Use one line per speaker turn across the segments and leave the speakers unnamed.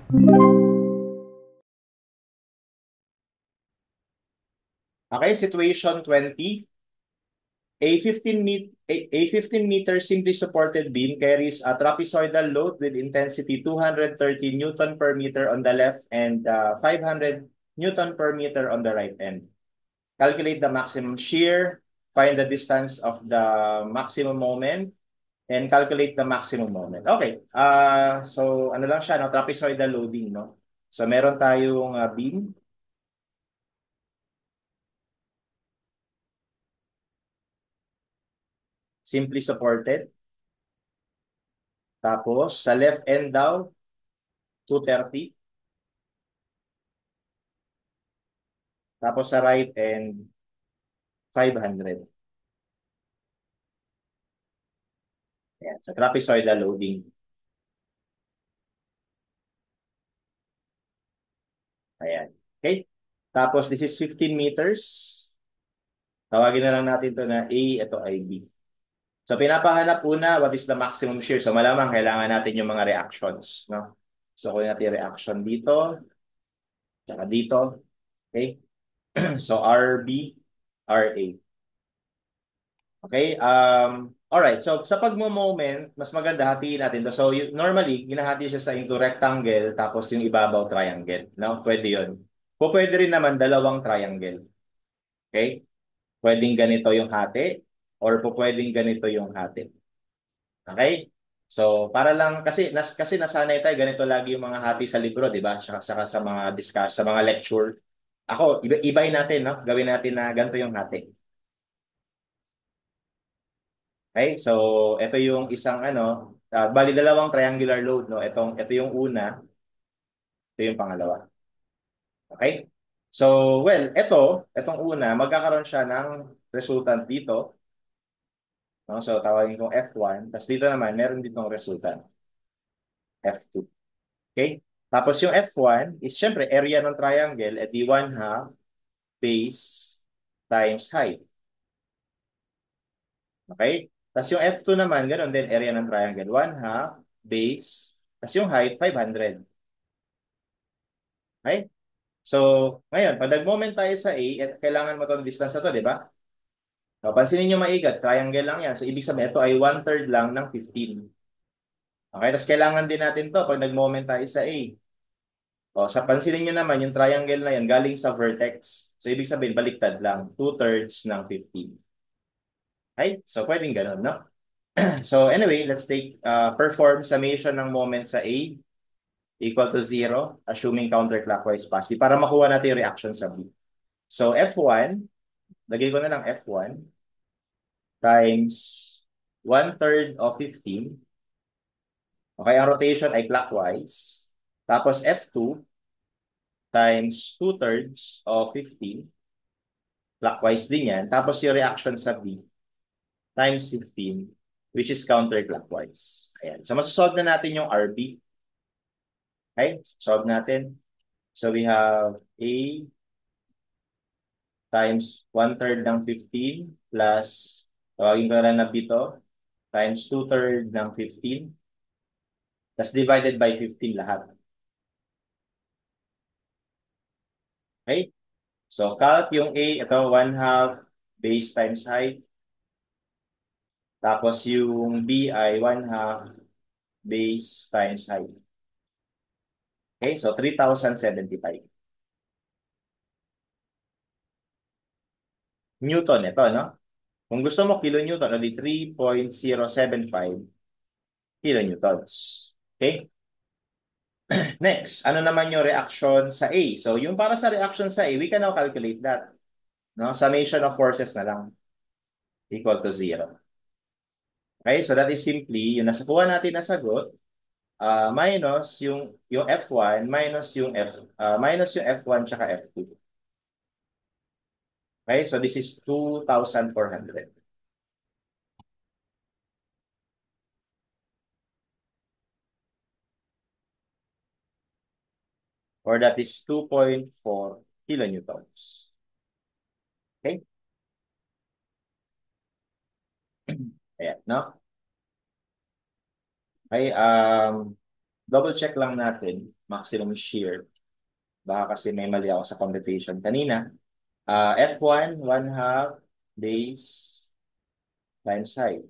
Okay, situation 20. A 15 meter simply supported beam carries a trapezoidal load with intensity 230 Newton per meter on the left and 500 Newton per meter on the right end. Calculate the maximum shear, find the distance of the maximum moment, and calculate the maximum moment. Okay, so ano lang siya, no? Trapezoidal loading, no? So meron tayong beam, simply supported. Tapos sa left end daw, 230. Tapos sa right end, 500. Ayan, sa trapezoidal loading. Ayan. Okay? Tapos this is 15 meters. Tawagin na lang natin to na A, ito ay B. So pinapahanap una, what is the maximum shear? So malamang kailangan natin yung mga reactions, no? So kunin natin yung reaction dito, tsaka dito. Okay? So RB, RA. Okay? Alright, so sa pagmo-moment, mas maganda hatiin natin to. So normally, ginahati siya sa into rectangle, tapos yung ibabaw triangle. No? Pwede yun. Pwede rin naman dalawang triangle. Okay? Pwedeng ganito yung hati, or pwedeng ganito yung hati. Okay? So, para lang, kasi nasanay tayo, ganito lagi yung mga hati sa libro, di ba? Saka sa mga discuss, sa mga lecture. Ako, ibayin natin, no? Gawin natin na ganito yung hati. Okay, so ito yung isang bali dalawang triangular load, no? Ito yung una, ito yung pangalawa. Okay? So, well, itong una, magkakaroon siya ng resultant dito, no? So, tawagin kong F1, tapos dito naman, meron ditong resultant, F2. Okay? Tapos yung F1 is syempre area ng triangle, at di 1/2 base times height. Okay? Tapos yung F2 naman, ganoon din, area ng triangle, 1/2 base, tapos yung height, 500. Okay? So, ngayon, pag nag-moment tayo sa A, at kailangan mo itong distance na to, di ba? So, pansinin nyo maigat, triangle lang yan. So, ibig sabihin, ito ay 1/3 lang ng 15. Okay, tapos kailangan din natin to pag nag-moment tayo sa A. O, sa pansinin nyo naman, yung triangle na yan, galing sa vertex. So, ibig sabihin, baliktad lang, 2/3 ng 15. Okay? So, pwedeng ganun, no? So, anyway, let's perform summation ng moment sa A equal to 0, assuming counterclockwise positive, para makuha natin yung reaction sa B. So, F1, lagay ko na lang F1 times 1/3 of 15. Okay, ang rotation ay clockwise. Tapos F2 times 2/3 of 15. Clockwise din yan. Tapos yung reaction sa B times 15, which is counterclockwise. Ayan. So, masasolve na natin yung RB. Okay, solve natin. So, we have A times 1/3 ng 15 plus, tawagin ko na lang na dito, times 2/3 ng 15. That's divided by 15 lahat. Okay? So, calc yung A, ito 1/2 base times height. Tapos yung B ay 1/2 base times height. Okay? So, 3,075. Newton ito, no? Kung gusto mo kilonewton, edi 3.075 kilonewtons. Okay? Next, ano naman yung reaction sa A? So, yung para sa reaction sa A, we can now calculate that. No? Summation of forces na lang equal to 0. Okay? So, that is simply, yung nasakuha natin na sagot, minus yung F1, minus yung F1 tsaka F2. Okay? So, this is 2,400. Or that is 2.4 kilonewtons. Okay? Ayan, no? Okay, Double check lang natin, maximum shear. Baka kasi may mali ako sa computation kanina. F1, 1 half base times height.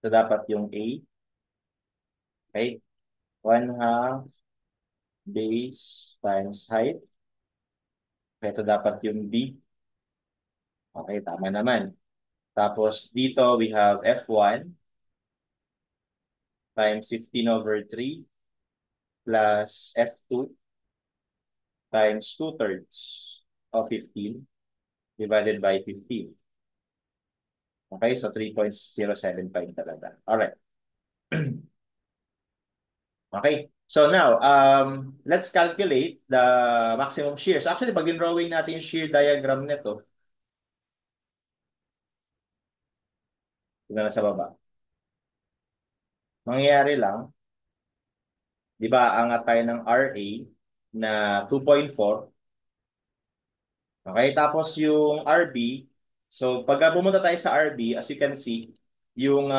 So, dapat yung A, okay? 1 half base times height. Ito dapat yung B. Okay, tama naman. Tapos dito, we have F1 times 15/3 plus F2 times 2/3 of 15 divided by 15. Okay, so 3.075 talaga. Alright. Okay. So now, let's calculate the maximum shear. So actually, pag drawing natin yung shear diagram nito, ito na sa baba. Mangyayari lang, di ba, angat tayo ng RA na 2.4. Okay, tapos yung RB, so pag pumunta tayo sa RB, as you can see, yung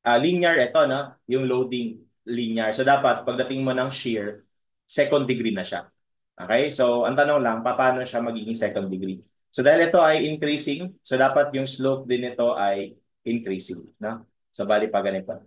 linear ito, no? Yung loading linear. So dapat pagdating mo ng shear, second degree na siya. Okay? So ang tanong lang, paano siya magiging second degree? So dahil ito ay increasing, so dapat yung slope din nito ay increasing, no? So bali pa ganito.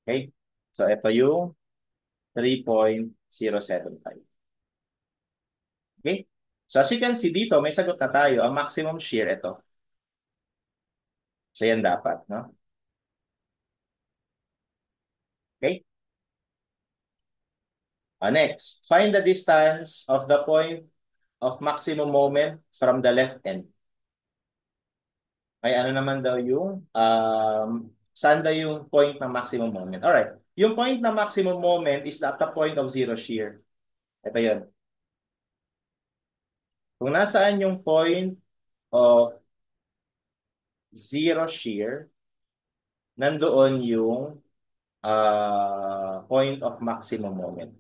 Okay? So ito yung 3.075. Okay? So as you can see dito, may sagot na tayo. Ang maximum shear ito. So yan dapat, no? Okay? Next, find the distance of the point of maximum moment from the left end. Ay ano naman daw yung saan daw yung point ng maximum moment? Alright. Yung point ng maximum moment is at the point of zero shear. Ito yun. Kung nasaan yung point of zero shear, nandoon yung point of maximum moment.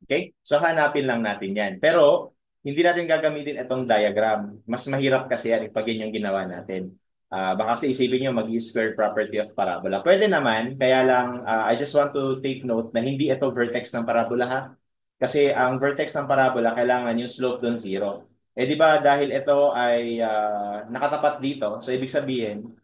Okay? So hanapin lang natin yan. Pero hindi natin gagamitin itong diagram. Mas mahirap kasi yan pag yun yung ginawa natin. Baka kasi isipin nyo mag-square property of parabola. Pwede naman, kaya lang I just want to take note na hindi ito vertex ng parabola ha. Kasi ang vertex ng parabola, kailangan yung slope doon zero. Eh di ba dahil ito ay nakatapat dito, so ibig sabihin,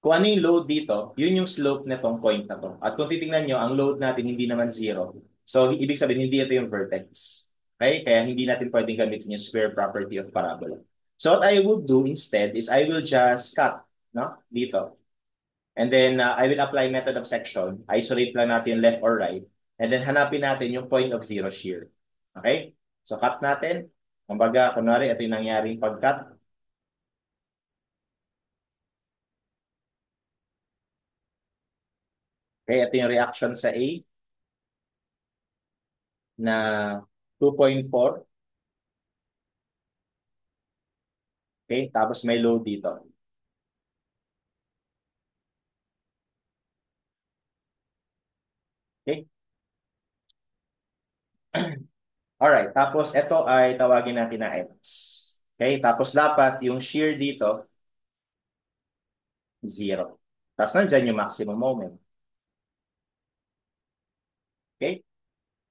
kung ano yung load dito, yun yung slope nitong point na to. At kung titingnan nyo, ang load natin hindi naman zero. So, ibig sabihin, hindi ito yung vertex. Okay? Kaya hindi natin pwedeng gamitin yung square property of parabola. So, what I would do instead is I will just cut, no? Dito. And then, I will apply method of section. Isolate lang natin left or right. And then, hanapin natin yung point of zero shear. Okay? So, cut natin. Kumbaga, kunwari, ito yung nangyaring pag-cut. Okay, ito yung reaction sa A na 2.4. Okay, tapos may load dito. Okay? Alright, tapos ito ay tawagin natin na X. Okay, tapos dapat yung shear dito, 0. Tapos nandyan yung maximum moment. Okay?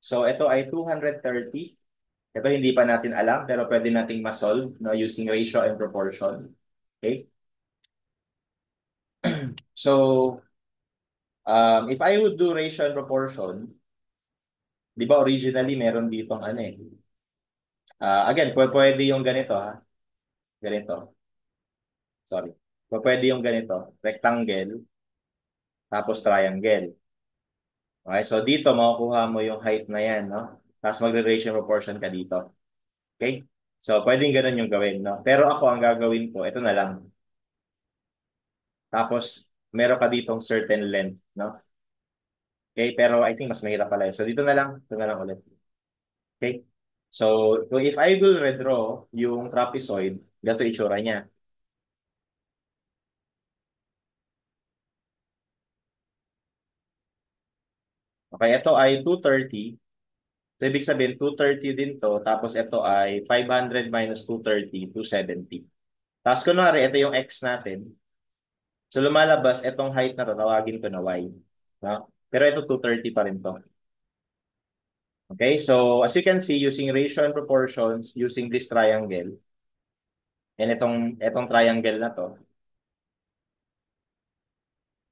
So ito ay 230. Ito hindi pa natin alam, pero pwede nating ma-solve no, using ratio and proportion. Okay? So, if I would do ratio and proportion, di ba originally meron ditong ano eh. Again, pwede yung ganito ha. Ganito. Sorry. Pwede yung ganito. Rectangle, tapos triangle. Okay, so dito makukuha mo yung height na yan, no? Tapos magre-ratio proportion ka dito. Okay? So, pwedeng ganun yung gawin, no? Pero ako, ang gagawin ko, ito na lang. Tapos, meron ka ditong certain length, no? Okay? Pero I think mas mahirap pala. So, dito na lang. Ito na lang ulit. Okay? So if I will redraw yung trapezoid, ganito itsura niya. Okay, ito ay 230. So, ibig sabihin, 230 din to. Tapos, ito ay 500 minus 230, 270. Tapos, kunwari, ito yung x natin. So, lumalabas, itong height na to, tawagin ko na y. No? Pero ito, 230 pa rin to. Okay, so as you can see, using ratio and proportions, using this triangle, and itong triangle na to,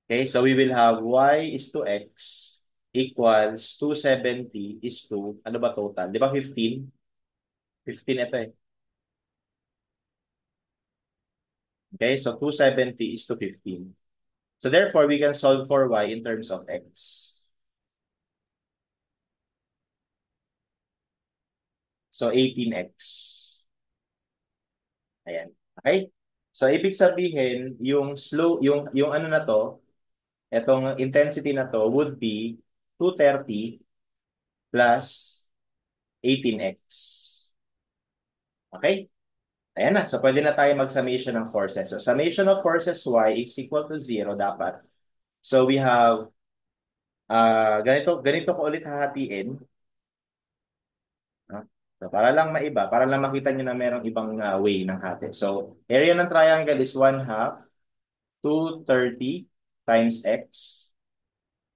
okay, so we will have y is to x equals 270 is to, ano ba total? Di ba 15? 15 ito eh. Okay, so 270 is to 15. So therefore, we can solve for y in terms of x. So 18x. Ayan. Okay? So ibig sabihin, yung ano na to, itong intensity na to would be 230 plus 18x. Okay? Ayan na. So, pwede na tayo mag-summation ng forces. So, summation of forces y is equal to 0 dapat. So, we have, ganito ko ulit hahatiin. No? So, para lang maiba, para lang makita nyo na merong ibang way ng hati. So, area ng triangle is 1/2, 230 times x.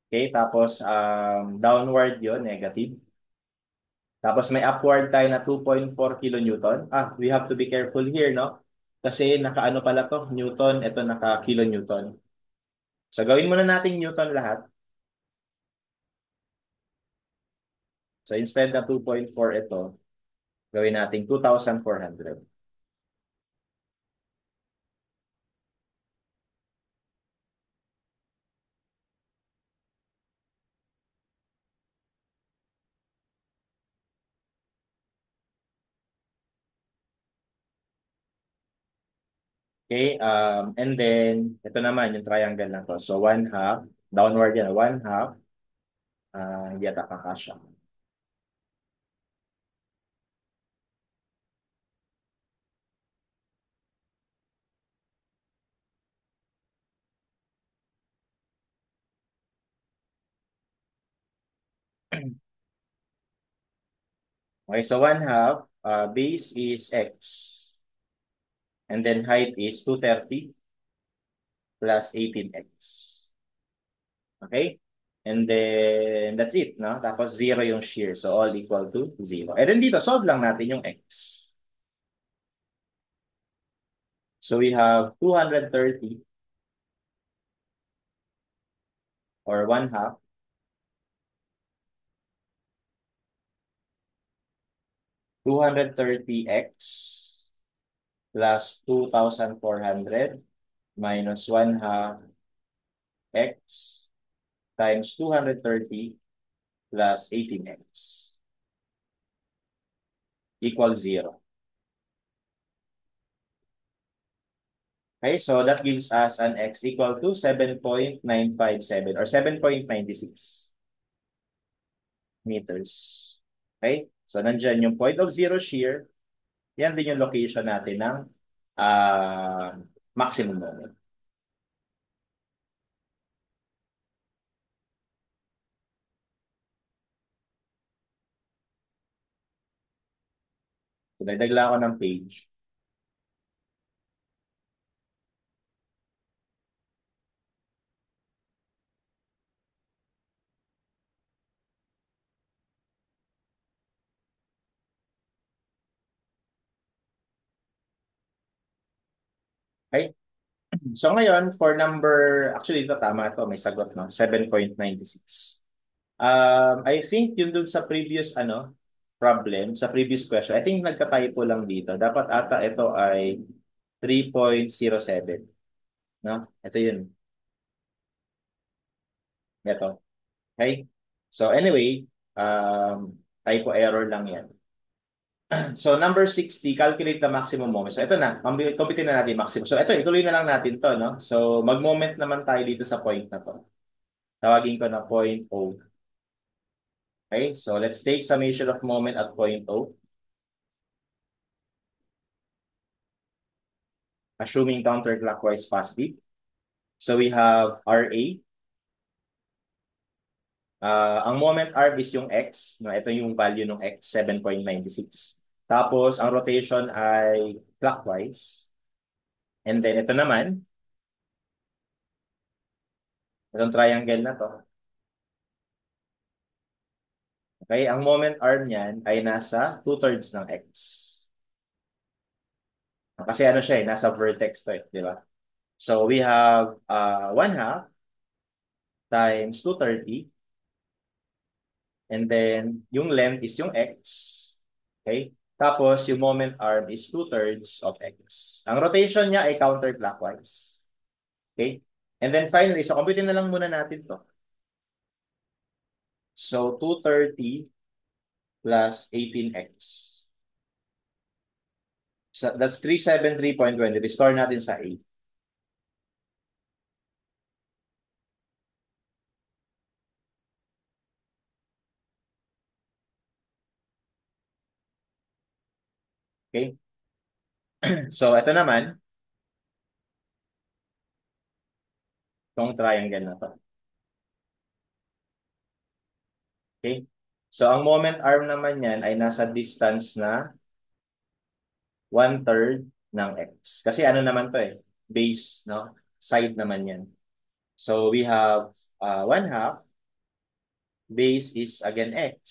Okay, tapos downward yon negative. Tapos may upward tayo na 2.4 kilonewton. We have to be careful here, no? Kasi nakaano pala to, Newton, ito naka kilonewton. So gawin muna natin Newton lahat. So instead na 2.4 ito, gawin natin 2,400. Okay, and then, ito naman yung triangle na to. So 1/2, downward yan, 1/2, hindi yata kakasya. Okay, so 1/2, base is x. And then height is 230 plus 18x. Okay? And then, that's it, no? Tapos, 0 yung shear. So, all equal to 0. And then dito, solve lang natin yung x. So, we have 230 or 1/2 230x plus 2,400 minus 1/2 x times 230 plus 18x equals 0. Okay, so that gives us an x equal to 7.957 or 7.96 meters. Okay, so nandyan yung point of zero shear. Yan din yung location natin ng maximum moment. So, dagdag lang ako ng page. Okay? So, ngayon, for number, actually, ito tama ito, may sagot, no? 7.96. I think yun dun sa previous, problem, sa previous question, I think nagka-typo lang dito. Dapat ata ito ay 3.07. No? Ito yun. Ito. Okay? So anyway, typo error lang yan. So number 60, calculate the maximum moment. So ito na, computin na natin maximum. So ito, ituloy na lang natin to, no? So mag-moment naman tayo dito sa point na to. Tawagin ko na point O. Okay? So let's take summation of moment at point O. Assuming counterclockwise positive. So we have RA Ang moment arm is yung x, no? Ito yung value ng x, 7.96. Tapos, ang rotation ay clockwise. And then, ito naman, itong triangle na to. Okay, ang moment arm niyan ay nasa 2/3 ng x. Kasi ano siya eh, nasa vertex to eh, di ba? So, we have 1/2 times 230. And then, yung length is yung x. Okay? Tapos, yung moment arm is 2/3 of x. Ang rotation niya ay counterclockwise. Okay? And then finally, so computin na lang muna natin to. So, 230 plus 18x. So, that's 373.20. Restore natin sa 8. Okay? So, ito naman, itong triangle na to. Okay? So, ang moment arm naman yan ay nasa distance na 1/3 ng x. Kasi ano naman to eh, base, no? Side naman yan. So, we have 1/2. Base is again x.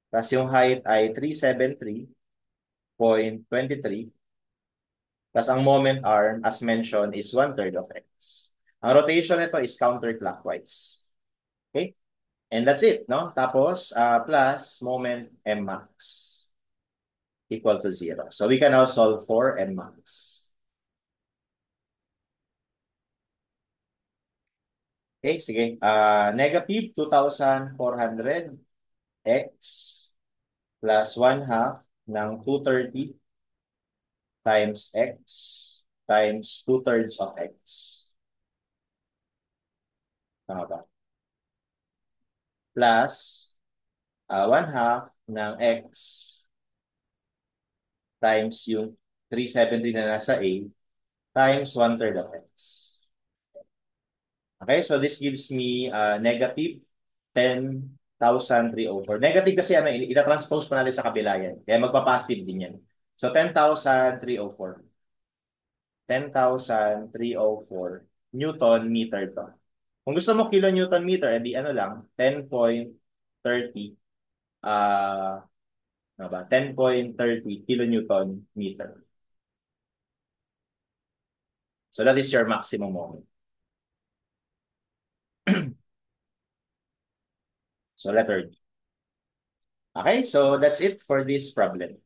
Tapos yung height ay 373.23. Tapos ang moment arm, as mentioned, is 1/3 of x. Ang rotation nito is counterclockwise. Okay? And that's it, no? Tapos, plus moment m max equal to 0. So we can now solve for m max. Okay, sige. Negative 2,400 x plus 1/2 ng 230 times x times 2/3 of x. Tama ba? Plus 1/2 ng x times yung 370 na nasa A times 1/3 of x. Okay, so this gives me negative 10,304. Negative kasi ano, ina-transpose pa natin sa kabila yan. Kaya magpa-positive din yan. So 10,304. 10,304 Newton meter to. Kung gusto mo kilonewton meter, edi ano lang, 10.30 ano ba? 10.30 kilonewton meter. So that is your maximum moment. So letter D. Okay, so that's it for this problem.